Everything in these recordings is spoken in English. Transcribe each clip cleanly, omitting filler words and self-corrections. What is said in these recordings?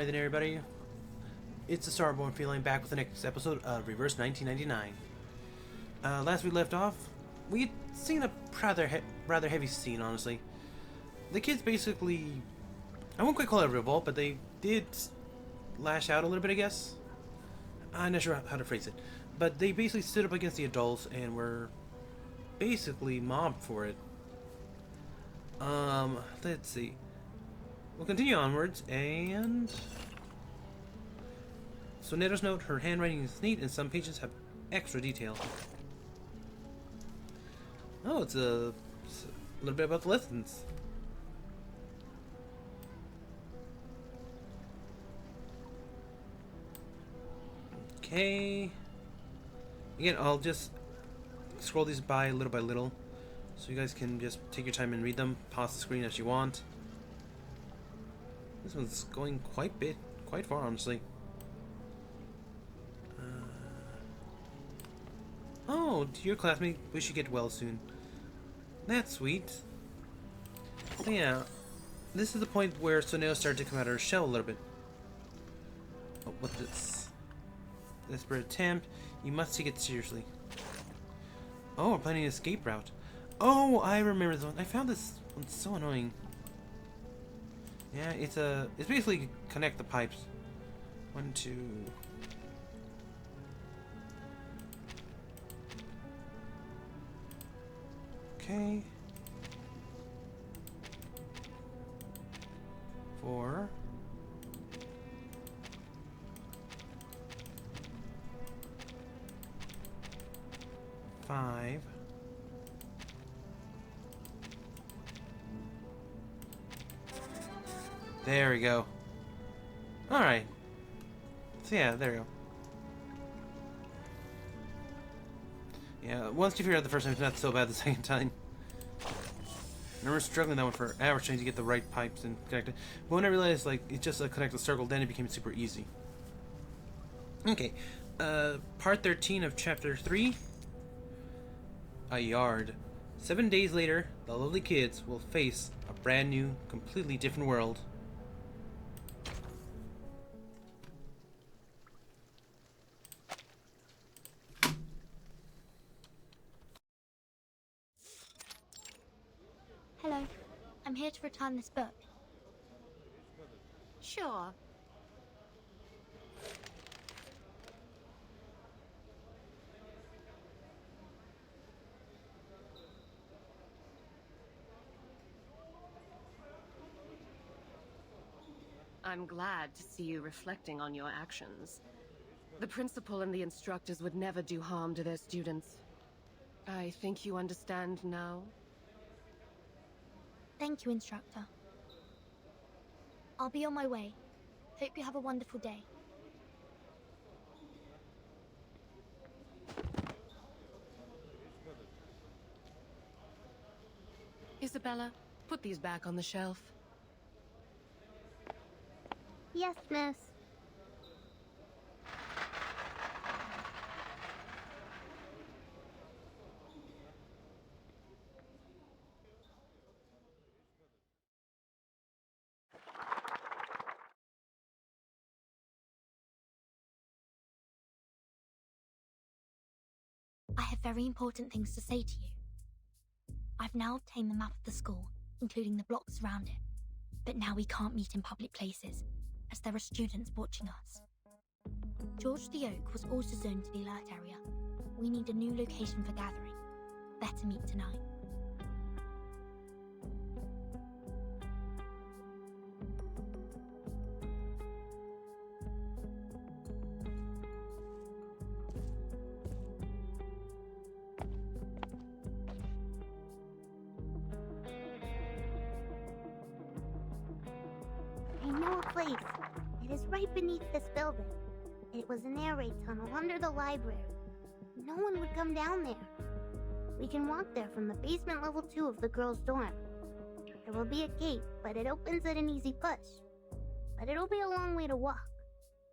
Alright then everybody, it's the StarBornFeline back with the next episode of Reverse 1999. Last we left off, we'd seen a rather heavy scene, honestly. The kids basically, I won't quite call it a revolt, but they did lash out a little bit, I guess. I'm not sure how to phrase it. But they basically stood up against the adults and were basically mobbed for it. Let's see. We'll continue onwards, and so Netta's note, her handwriting is neat and some pages have extra detail. Oh, it's a little bit about the lessons. Okay. Again, I'll just scroll these by little, so you guys can just take your time and read them. Pause the screen as you want. This one's going quite far, honestly. Oh, dear classmate, wish you get well soon. That's sweet. So yeah, this is the point where Soneo started to come out of her shell a little bit. Oh, what's this? Desperate attempt. You must take it seriously. Oh, we're planning an escape route. Oh, I remember this one. I found this one so annoying. Yeah, it's basically connect the pipes. 1, 2. Okay. 4. 5. There we go. Alright. So yeah, there we go. Yeah, once you figure out the first time, it's not so bad the second time. I remember struggling that one for hours trying to get the right pipes and connect it. But when I realized, like, it's just a connect a circle, then it became super easy. Okay. Part 13 of Chapter 3. A yard. 7 days later, the lovely kids will face a brand new, completely different world. Hello. I'm here to return this book. Sure. I'm glad to see you reflecting on your actions. The principal and the instructors would never do harm to their students. I think you understand now? Thank you, Instructor. I'll be on my way. Hope you have a wonderful day. Isabella, put these back on the shelf. Yes, miss. I have very important things to say to you. I've now obtained the map of the school, including the blocks around it. But now we can't meet in public places, as there are students watching us. George the Oak was also zoned to the alert area. We need a new location for gathering. Better meet tonight. I know a place. It is right beneath this building. It was an air raid tunnel under the library. No one would come down there. We can walk there from the basement level 2 of the girls' dorm. There will be a gate, but it opens at an easy push. But it'll be a long way to walk,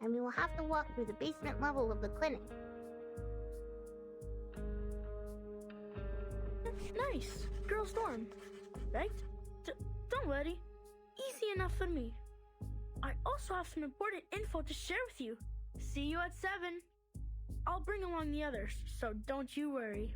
and we will have to walk through the basement level of the clinic. Nice. Girls' dorm, right? Don't worry. Easy enough for me. I also also have some important info to share with you. See you at 7. I'll bring along the others, so don't you worry.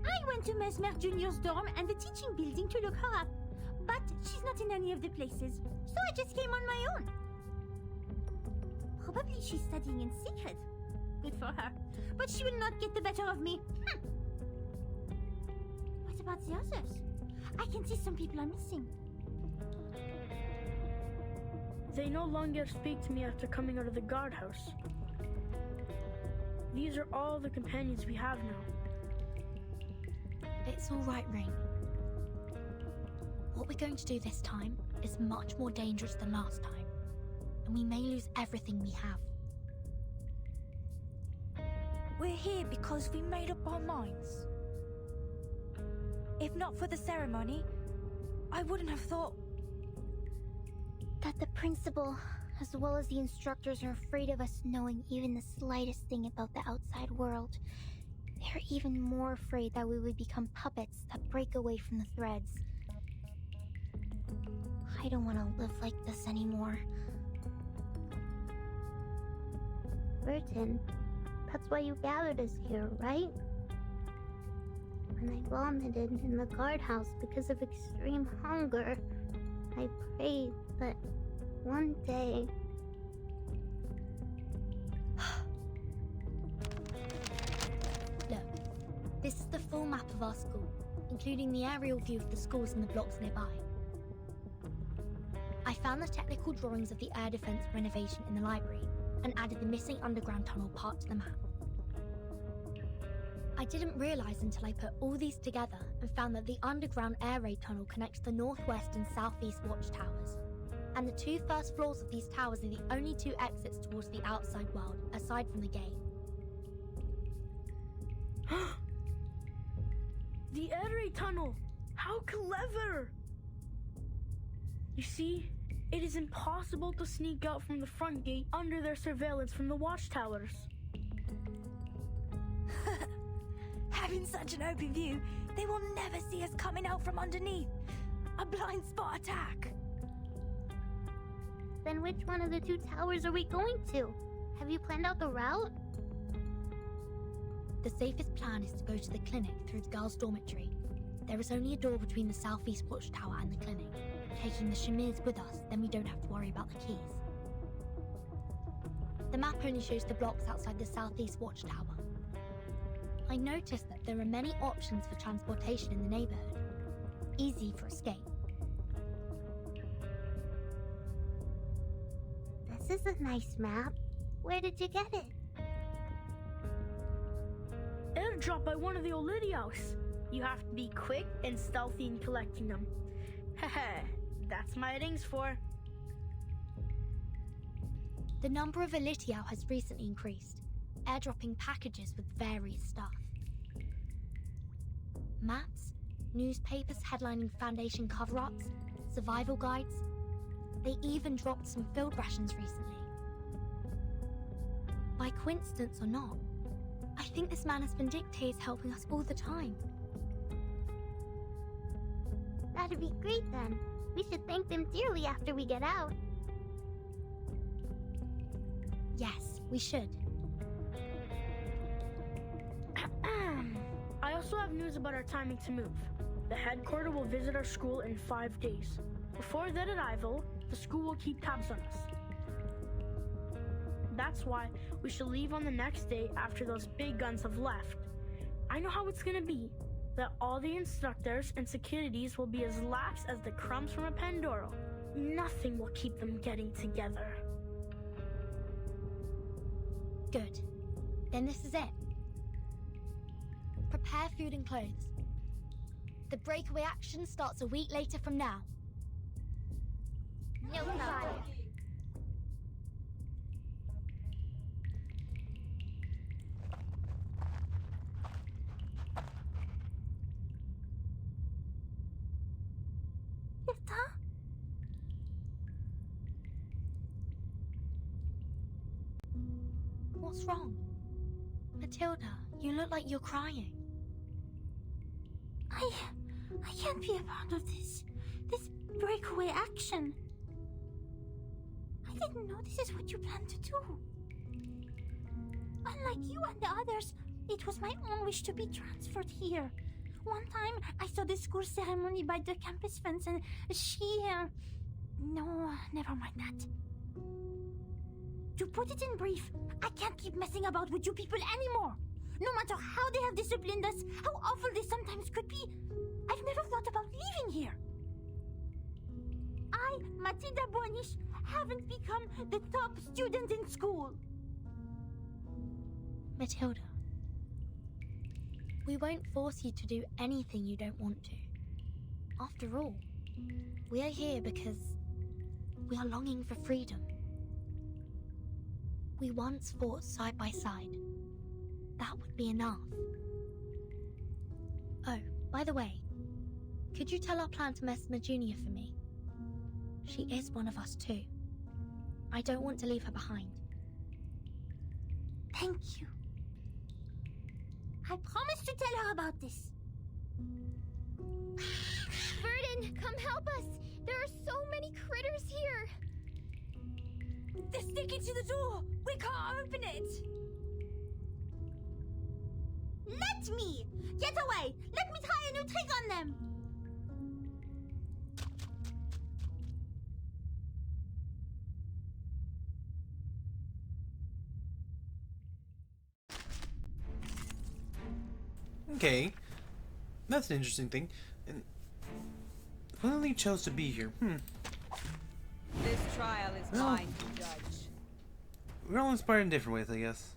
I went to Mesmer Jr.'s dorm and the teaching building to look her up, but she's not in any of the places, so I just came on my own. Probably she's studying in secret. Good for her. But she will not get the better of me. What about the others? I can see some people are missing. They no longer speak to me after coming out of the guardhouse. These are all the companions we have now. It's all right, Ring. What we're going to do this time is much more dangerous than last time, and we may lose everything we have. We're here because we made up our minds. If not for the ceremony, I wouldn't have thought... That the principal, as well as the instructors, are afraid of us knowing even the slightest thing about the outside world. They're even more afraid that we would become puppets that break away from the threads. I don't want to live like this anymore. Burton, that's why you gathered us here, right? When I vomited in the guardhouse because of extreme hunger, I prayed that one day... Look, this is the full map of our school, including the aerial view of the schools and the blocks nearby. I found the technical drawings of the air defense renovation in the library and added the missing underground tunnel part to the map. I didn't realise until I put all these together and found that the underground air raid tunnel connects the northwest and southeast watchtowers. And the 2 first floors of these towers are the only 2 exits towards the outside world, aside from the gate. The air raid tunnel! How clever! You see, it is impossible to sneak out from the front gate under their surveillance from the watchtowers. Having such an open view, they will never see us coming out from underneath. A blind spot attack. Then which one of the 2 towers are we going to? Have you planned out the route? The safest plan is to go to the clinic through the girls' dormitory. There is only a door between the southeast watchtower and the clinic. Taking the Shamirs with us, then we don't have to worry about the keys. The map only shows the blocks outside the southeast watchtower. I noticed that there are many options for transportation in the neighborhood. Easy for escape. This is a nice map. Where did you get it? Airdrop by one of the Olidios. You have to be quick and stealthy in collecting them. Haha, that's my rings for. The number of Elitiao has recently increased, airdropping packages with various stuff. Maps, newspapers headlining Foundation cover-ups, survival guides. They even dropped some field rations recently. By coincidence or not, I think this man has been dictators helping us all the time. That'd be great then. We should thank them dearly after we get out. Yes, we should. I also have news about our timing to move. The headquarters will visit our school in 5 days. Before their arrival, the school will keep tabs on us. That's why we should leave on the next day after those big guns have left. I know how it's gonna be. That all the instructors and securities will be as lax as the crumbs from a Pandoro. Nothing will keep them getting together. Good. Then this is it. prepare food and clothes. The breakaway action starts a week later from now. No problem. Hilda? What's wrong? Matilda, you look like you're crying. I can't be a part of this breakaway action. I didn't know this is what you planned to do. Unlike you and the others, it was my own wish to be transferred here. One time, I saw the school ceremony by the campus fence and No, never mind that. To put it in brief, I can't keep messing about with you people anymore. No matter how they have disciplined us, how awful they sometimes could be, I've never thought about leaving here. I, Matilda Bornish, haven't become the top student in school. Matilda, we won't force you to do anything you don't want to. After all, we are here because we are longing for freedom. We once fought side by side. That would be enough. Oh, by the way, could you tell our plant to Mesmer Jr. for me? She is one of us too. I don't want to leave her behind. Thank you. I promise to tell her about this. Verdon, come help us! There are so many critters here! They're sticking to the door! We can't open it! Let me! Get away! Let me try a new trick on them! Okay, that's an interesting thing. And Lily chose to be here. This trial is Well, mine to judge. we're all inspired in different ways, I guess.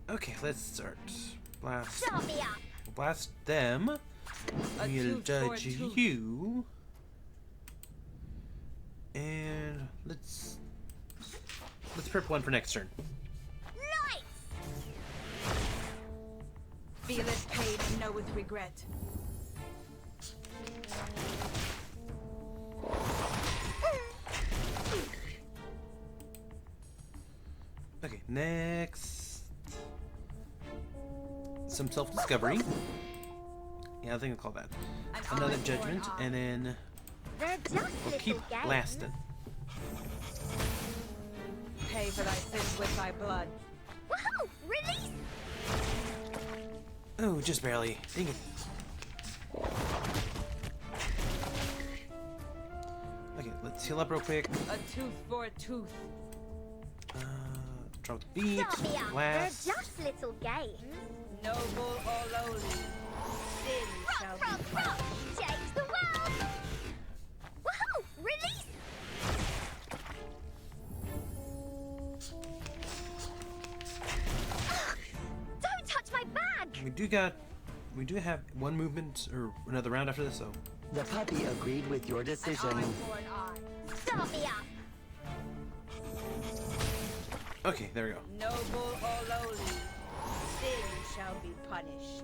Okay, let's start. Blast. Stop me up. We'll blast them. A We'll tooth for a judge tooth. you. And let's prep one for next turn. Feeleth pain and knoweth regret. Okay, next. Some self-discovery. Yeah, I think I'll call that. Another judgment, and then They're just we'll keep little games. blasting. Pay for thy sins with thy blood. Woohoo! Release! Oh, just barely. Dang it. Okay, let's heal up real quick. A tooth for a tooth. Drop the beat. Stop me up. Blast. They're just little games. Noble or lowly, sin shall be Rock! punished. Change the world! Woohoo! Release! Don't touch my bag! We do have one movement or another round after this, so The puppy agreed with your decision. Eye for an eye. Stop me up! okay, there we go. Noble or lowly, sin shall be punished.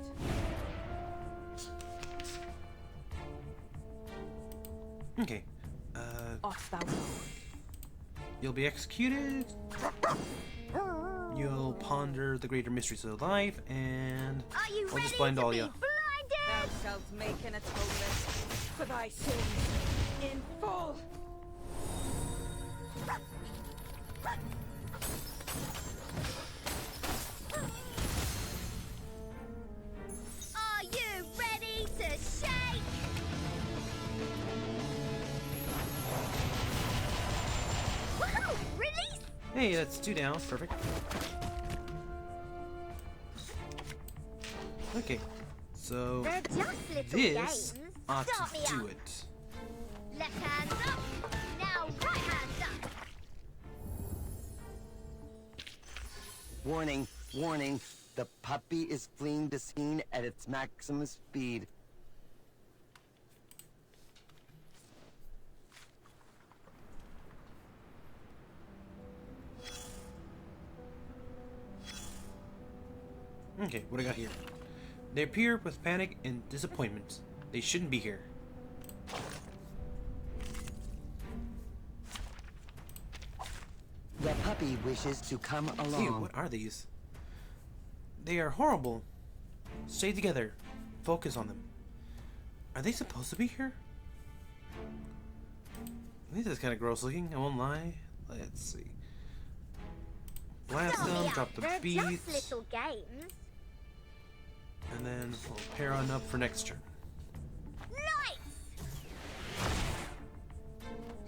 Okay. Off thou go. You'll be executed. You'll ponder the greater mysteries of life, and Are you I'll ready just blind to all be you. blinded? Thou shalt make an atonement for thy sins in full. Are you ready to shake? Woohoo! Release! Hey, that's 2 down. Perfect. Okay, so They're just little this games. ought Stop me to do up. it. Left hand up. Now right hand up. Warning, warning. The puppy is fleeing the scene at its maximum speed. Okay, what do I got here? They appear with panic and disappointment. They shouldn't be here. The puppy wishes to come along. Ew, what are these? They are horrible. Stay together. Focus on them. Are they supposed to be here? This is kind of gross looking, I won't lie. Let's see. Blast them, drop the They're beats, just little games. and then we'll pair on up for next turn. Nice!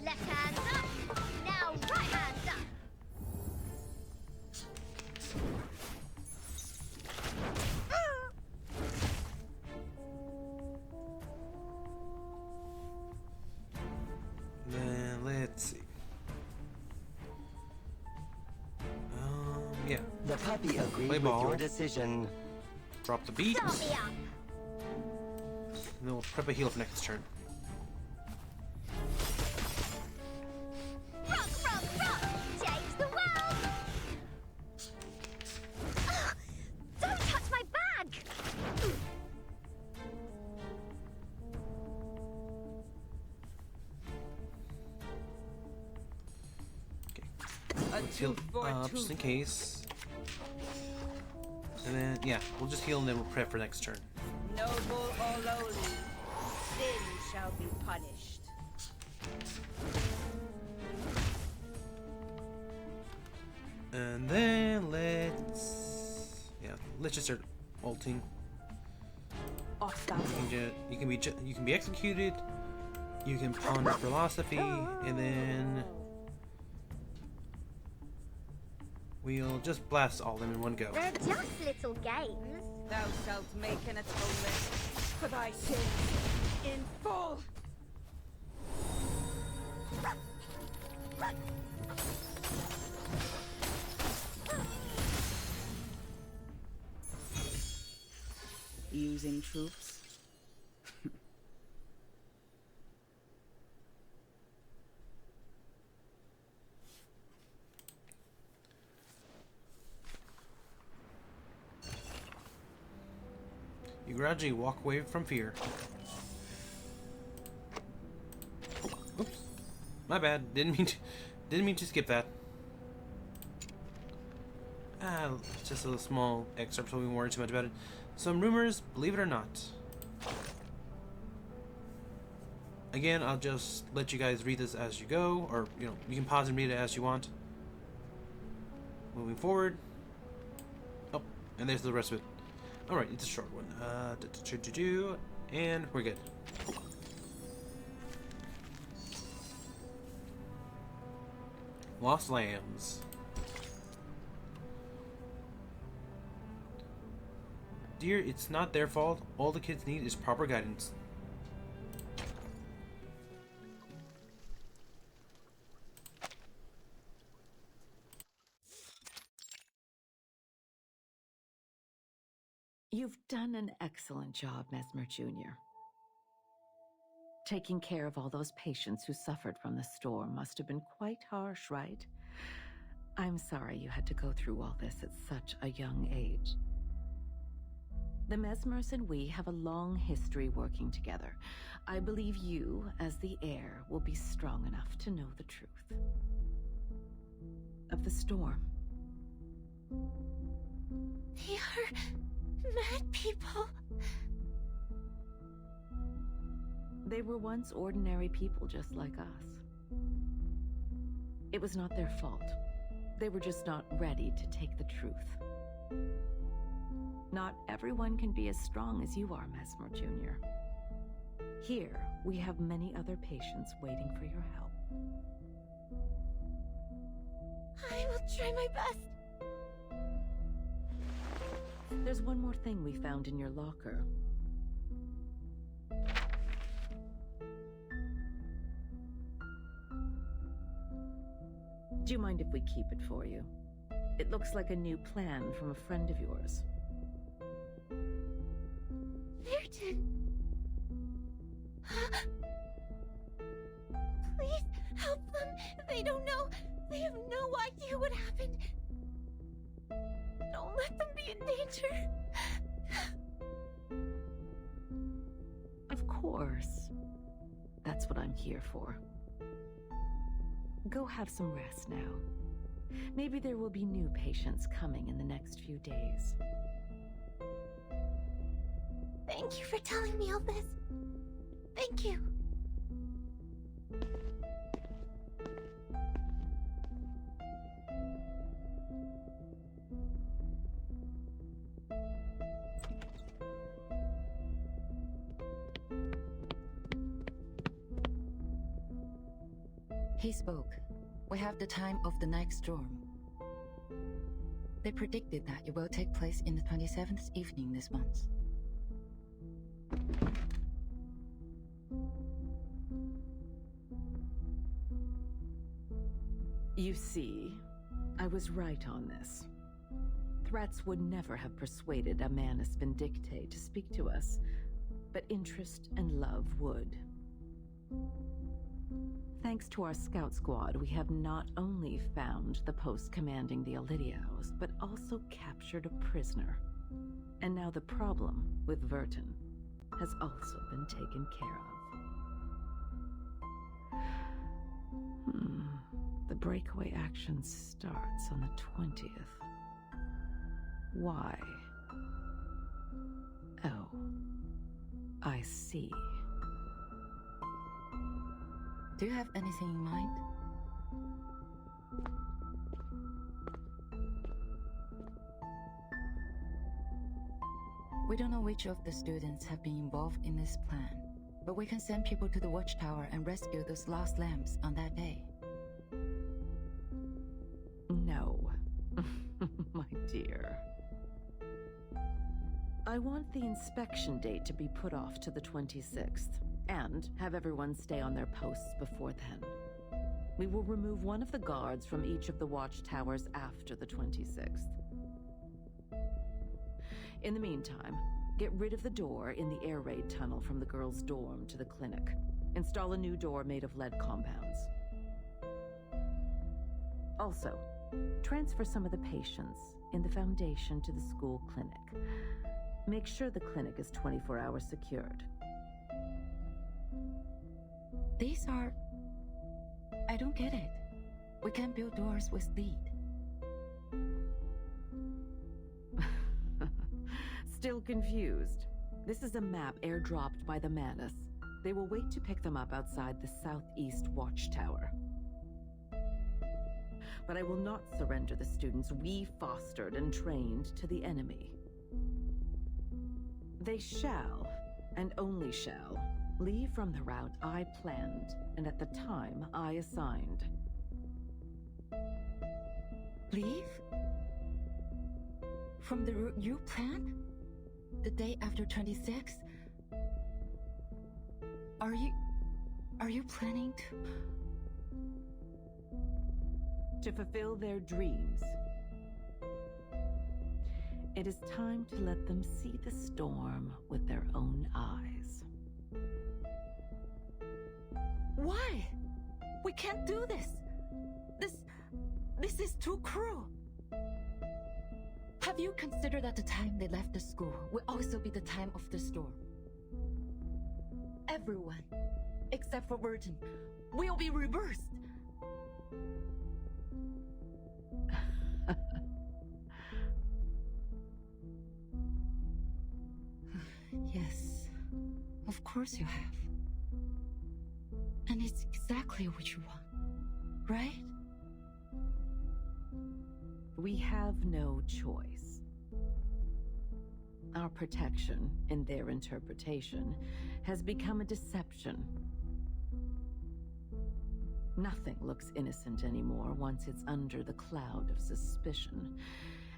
Left hand up. Now right hand up. Then let's see. Yeah. The puppy agreed Play with ball. your decision. Drop the beat. Start me up. And then we'll prep a heal for next turn. Rock, rock, rock. Change the world. Ugh, don't touch my bag. Let's heal just in case. And then, yeah, we'll just heal and then we'll prep for next turn. Noble or lowly, sin shall be punished. And then let's just start ulting. You can be executed. You can ponder philosophy, and then we'll just blast all of them in one go. They're just little games. Thou shalt make an atonement for thy sins in full. Using troops. You gradually walk away from fear. Oops, my bad. Didn't mean to skip that. Just a small excerpt, so we won't worry too much about it. Some rumors, believe it or not. Again, I'll just let you guys read this as you go, or you can pause and read it as you want. Moving forward. Oh, and there's the rest of it. Alright, it's a short one. And we're good. Lost Lambs. Dear, it's not their fault. All the kids need is proper guidance. You've done an excellent job, Mesmer Jr. Taking care of all those patients who suffered from the storm must have been quite harsh, right? I'm sorry you had to go through all this at such a young age. The Mesmers and we have a long history working together. I believe you, as the heir, will be strong enough to know the truth. Of the storm. They are mad people. They were once ordinary people just like us. It was not their fault. They were just not ready to take the truth. Not everyone can be as strong as you are, Mesmer Jr. Here, we have many other patients waiting for your help. I will try my best. There's one more thing we found in your locker. Do you mind if we keep it for you? It looks like a new plan from a friend of yours. Burton. Please help them. They don't know. They have no idea what happened. Don't let them be in danger. Of course. That's what I'm here for. Go have some rest now. Maybe there will be new patients coming in the next few days. Thank you for telling me all this. Thank you. He spoke. We have the time of the next storm. They predicted that it will take place in the 27th evening this month. You see, I was right on this. Threats would never have persuaded a Manus Vindicte to speak to us, but interest and love would. Thanks to our scout squad, we have not only found the post commanding the Elidios, but also captured a prisoner. And now the problem with Verton has also been taken care of. The breakaway action starts on the 20th. Why? Oh, I see. Do you have anything in mind? We don't know which of the students have been involved in this plan, but we can send people to the watchtower and rescue those lost lambs on that day. No, my dear. I want the inspection date to be put off to the 26th, and have everyone stay on their posts before then. We will remove one of the guards from each of the watchtowers after the 26th. In the meantime, get rid of the door in the air raid tunnel from the girls' dorm to the clinic. Install a new door made of lead compounds. Also, transfer some of the patients in the Foundation to the school clinic. Make sure the clinic is 24 hours secured. These are... I don't get it. We can't build doors with lead. Still confused? This is a map airdropped by the Manus. They will wait to pick them up outside the southeast watchtower. But I will not surrender the students we fostered and trained to the enemy. They shall, and only shall, leave from the route I planned and at the time I assigned. Leave? From the route you planned? The day after 26? Are you planning to fulfill their dreams? It is time to let them see the storm with their own eyes. Why? We can't do this. This is too cruel. Have you considered that the time they left the school will also be the time of the storm? Everyone, except for Burton, will be reversed. Yes, of course you have. And it's exactly what you want, right? We have no choice. Our protection, in their interpretation, has become a deception. Nothing looks innocent anymore once it's under the cloud of suspicion.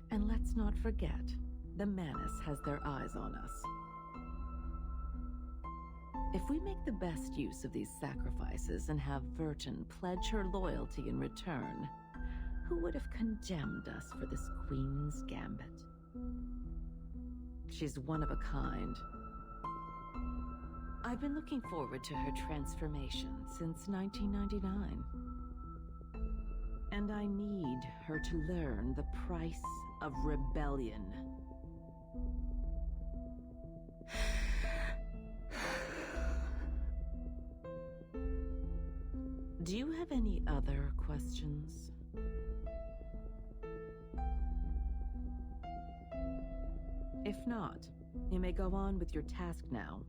And let's not forget, the Manus has their eyes on us. If we make the best use of these sacrifices and have Verton pledge her loyalty in return, who would have condemned us for this Queen's Gambit? She's one of a kind. I've been looking forward to her transformation since 1999. And I need her to learn the price of rebellion. Do you have any other questions? If not, you may go on with your task now.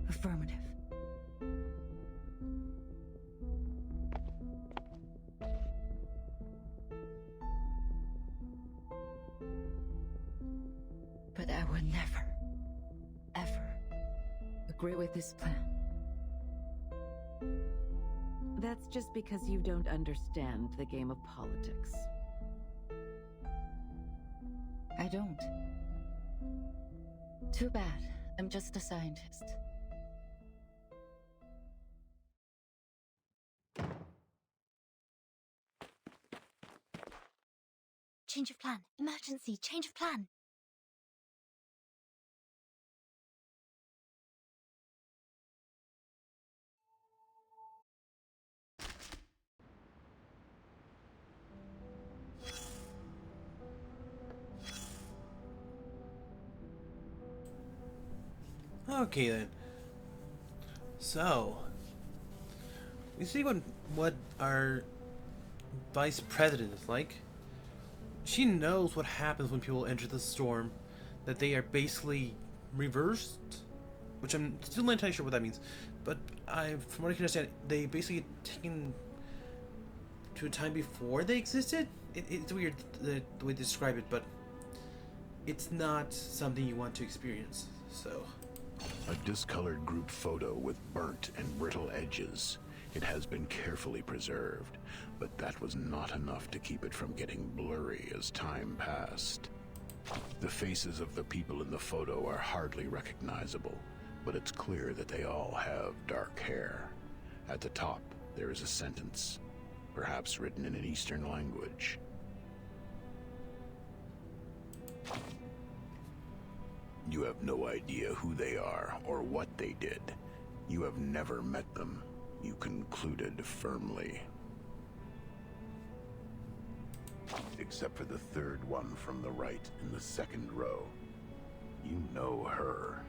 Affirmative. But I will never, ever agree with this plan. That's just because you don't understand the game of politics. I don't. Too bad. I'm just a scientist. Change of plan. Emergency. Change of plan. Okay then. So, we see what our vice president is like. She knows what happens when people enter the storm, that they are basically reversed, which I'm still not entirely sure what that means. But from what I can understand, they basically get taken to a time before they existed. It's weird the way they describe it, but it's not something you want to experience. So. A discolored group photo with burnt and brittle edges. It has been carefully preserved, but that was not enough to keep it from getting blurry as time passed. The faces of the people in the photo are hardly recognizable, but it's clear that they all have dark hair. At the top, there is a sentence, perhaps written in an Eastern language. You have no idea who they are or what they did. You have never met them, you concluded firmly. Except for the third one from the right in the second row. You know her.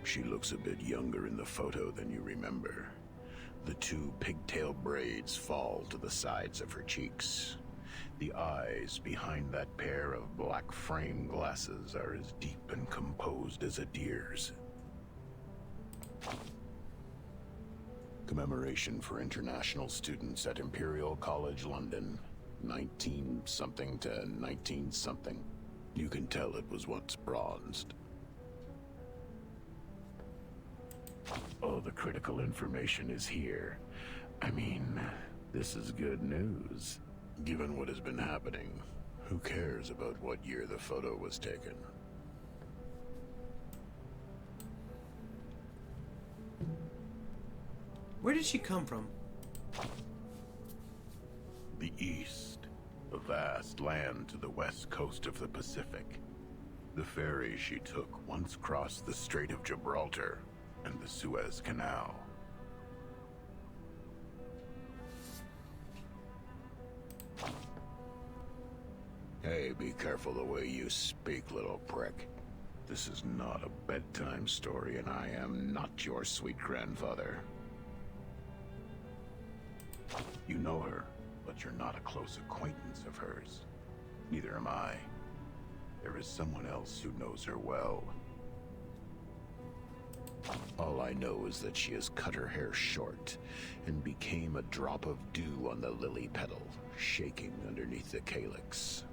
She looks a bit younger in the photo than you remember. The two pigtail braids fall to the sides of her cheeks. The eyes behind that pair of black frame glasses are as deep and composed as a deer's. Commemoration for international students at Imperial College London, 19-something to 19-something. You can tell it was once bronzed. All the critical information is here. I mean, this is good news. Given what has been happening, who cares about what year the photo was taken? Where did she come from? The East, a vast land to the west coast of the Pacific. The ferry she took once crossed the Strait of Gibraltar and the Suez Canal. Hey, be careful the way you speak, little prick. This is not a bedtime story, and I am not your sweet grandfather. You know her, but you're not a close acquaintance of hers. Neither am I. There is someone else who knows her well. All I know is that she has cut her hair short and became a drop of dew on the lily petal, shaking underneath the calyx.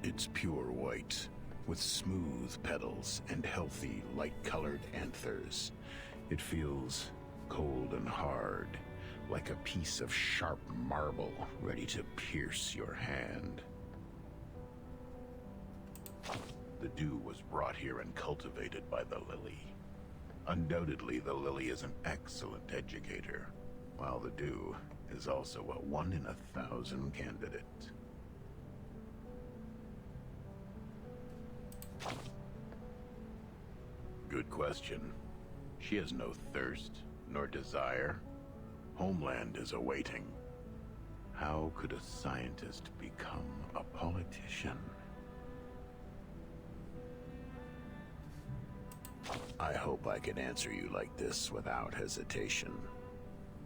It's pure white, with smooth petals and healthy, light-colored anthers. It feels cold and hard, like a piece of sharp marble ready to pierce your hand. The dew was brought here and cultivated by the lily. Undoubtedly, the lily is an excellent educator, while the dew is also a 1 in 1,000 candidate. Good question. She has no thirst, nor desire. Homeland is awaiting. How could a scientist become a politician? I hope I can answer you like this without hesitation.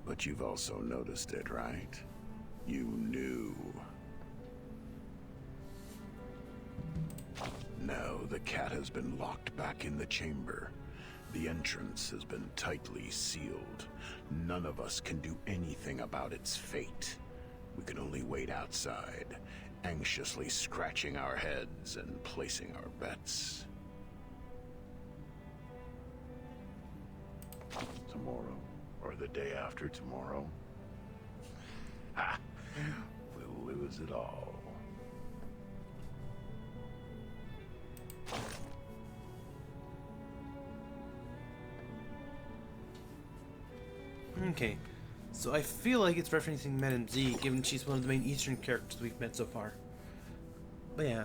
But you've also noticed it, right? You knew. No, the cat has been locked back in the chamber. The entrance has been tightly sealed. None of us can do anything about its fate. We can only wait outside, anxiously scratching our heads and placing our bets. Tomorrow, or the day after tomorrow, ha! We'll lose it all. Okay, so I feel like it's referencing Madame Z, given she's one of the main Eastern characters we've met so far. But yeah,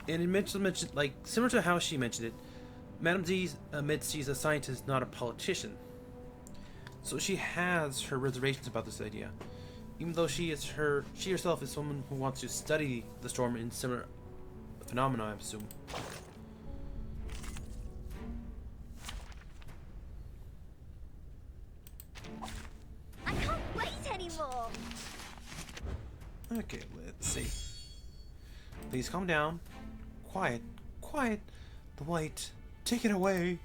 and it mentioned like similar to how she mentioned it, Madame Z admits she's a scientist, not a politician. So she has her reservations about this idea, even though she herself is someone who wants to study the storm and similar phenomena, I assume. I can't wait anymore. Okay, let's see. Please calm down. Quiet. Quiet. The white. Take it away.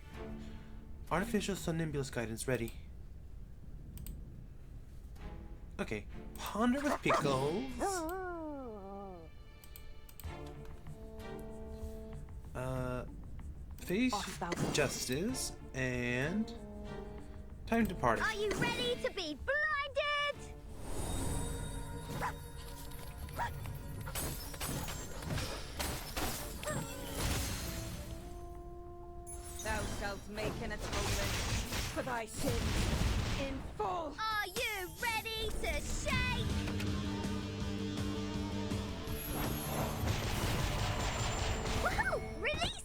Artificial somnambulous guidance ready. Okay. Ponder with pickles. Face justice and time to party. Are you ready to be blinded? Thou shalt make an atonement for thy sins in full. Are you ready to shake? Woohoo! Release!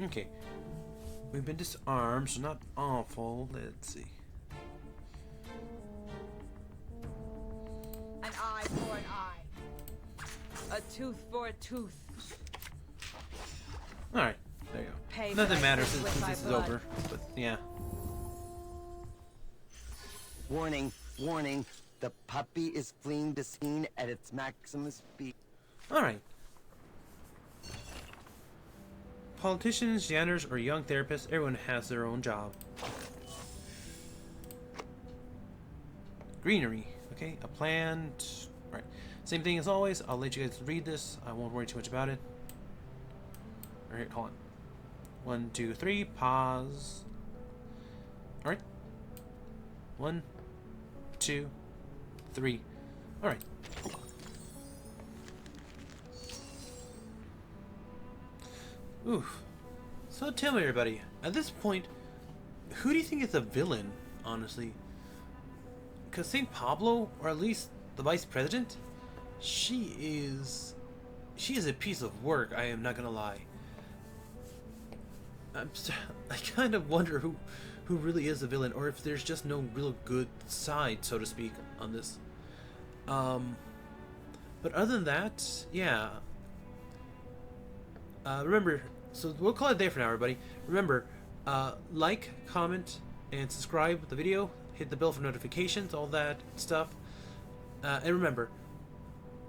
Okay. We've been disarmed, so not awful. Let's see. An eye for an eye. A tooth for a tooth. Alright, there you go. Pay Nothing for matters thy since sins with this is thy blood. over, but yeah. Warning, warning. The puppy is fleeing the scene at its maximum speed. Alright. Politicians, janitors, or young therapists, everyone has their own job. Greenery. Okay, a plant. Alright. Same thing as always. I'll let you guys read this. I won't worry too much about it. Alright, hold on. 1, 2, 3. Pause. Alright. 1, 2, 3. Alright. Oof. So tell me, everybody, at this point, who do you think is the villain, honestly? Because St. Pablo, or at least the vice president, she is a piece of work, I am not gonna lie. I kind of wonder who really is the villain, or if there's just no real good side, so to speak, on this. But other than that, yeah. Remember, so we'll call it a day for now, everybody. Remember, like, comment, and subscribe the video. Hit the bell for notifications, all that stuff. And remember,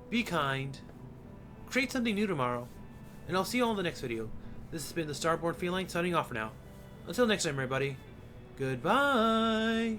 be kind, create something new tomorrow, and I'll see you all in the next video. This has been the StarBornFeline signing off for now. Until next time, everybody, goodbye!